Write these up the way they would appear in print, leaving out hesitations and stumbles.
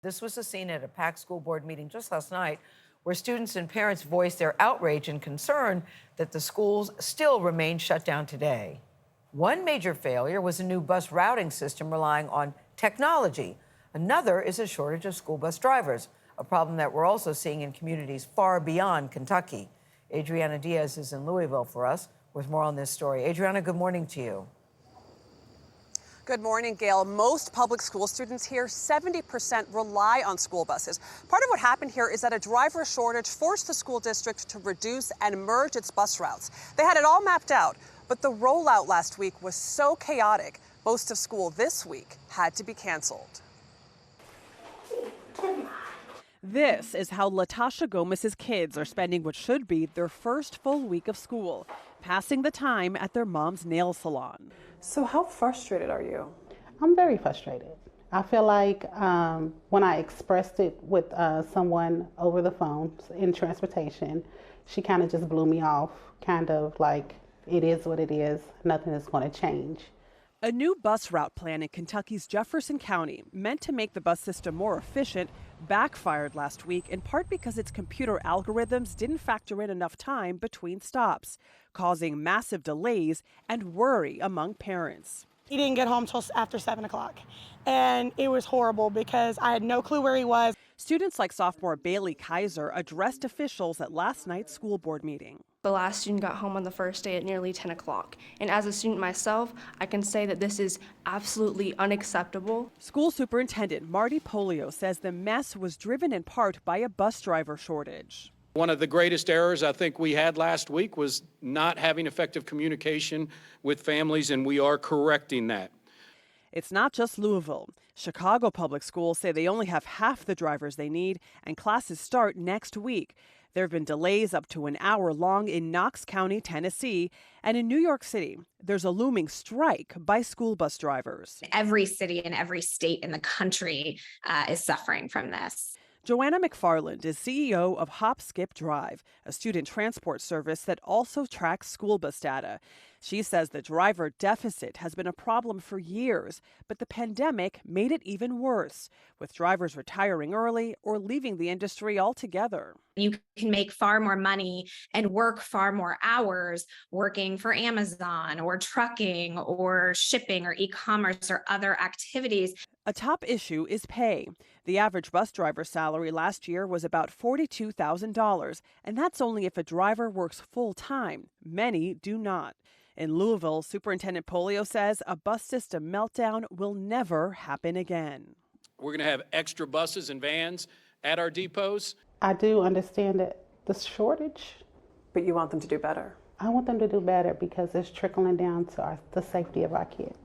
This was the scene at a packed school board meeting just last night where students and parents voiced their outrage and concern that the schools still remain shut down today. One major failure was a new bus routing system relying on technology. Another is a shortage of school bus drivers, a problem that we're also seeing in communities far beyond Kentucky. Adriana Diaz is in Louisville for us with more on this story. Adriana, good morning to you. Good morning, Gayle. Most public school students here, 70% rely on school buses. Part of what happened here is that a driver shortage forced the school district to reduce and merge its bus routes. They had it all mapped out, but the rollout last week was so chaotic, most of school this week had to be canceled. This is how Latasha Gomez's kids are spending what should be their first full week of school, passing the time at their mom's nail salon. So how frustrated are you? I'm very frustrated. I feel like when I expressed it with someone over the phone in transportation, she kind of just blew me off, kind of like, it is what it is, nothing is going to change. A new bus route plan in Kentucky's Jefferson County, meant to make the bus system more efficient, backfired last week, in part because its computer algorithms didn't factor in enough time between stops, causing massive delays and worry among parents. He didn't get home till after 7 o'clock, and it was horrible because I had no clue where he was. Students like sophomore Bailey Kaiser addressed officials at last night's school board meeting. The last student got home on the first day at nearly 10 o'clock. And as a student myself, I can say that this is absolutely unacceptable. School Superintendent Marty Polio says the mess was driven in part by a bus driver shortage. One of the greatest errors I think we had last week was not having effective communication with families, and we are correcting that. It's not just Louisville. Chicago public schools say they only have half the drivers they need, and classes start next week. There have been delays up to an hour long in Knox County, Tennessee, and in New York City, there's a looming strike by school bus drivers. Every city and every state in the country is suffering from this. Joanna McFarland is CEO of Hop Skip Drive, a student transport service that also tracks school bus data. She says the driver deficit has been a problem for years, but the pandemic made it even worse, with drivers retiring early or leaving the industry altogether. You can make far more money and work far more hours working for Amazon or trucking or shipping or e-commerce or other activities. A top issue is pay. The average bus driver salary last year was about $42,000, and that's only if a driver works full-time. Many do not. In Louisville, Superintendent Polio says a bus system meltdown will never happen again. We're going to have extra buses and vans at our depots. I do understand that the shortage, But you want them to do better. I want them to do better because it's trickling down to the safety of our kids.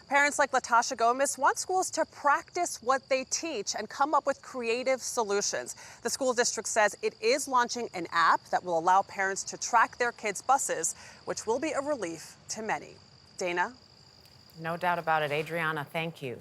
Parents like Latasha Gomez want schools to practice what they teach and come up with creative solutions. The school district says it is launching an app that will allow parents to track their kids' buses, which will be a relief to many. Dana? No doubt about it. Adriana, thank you.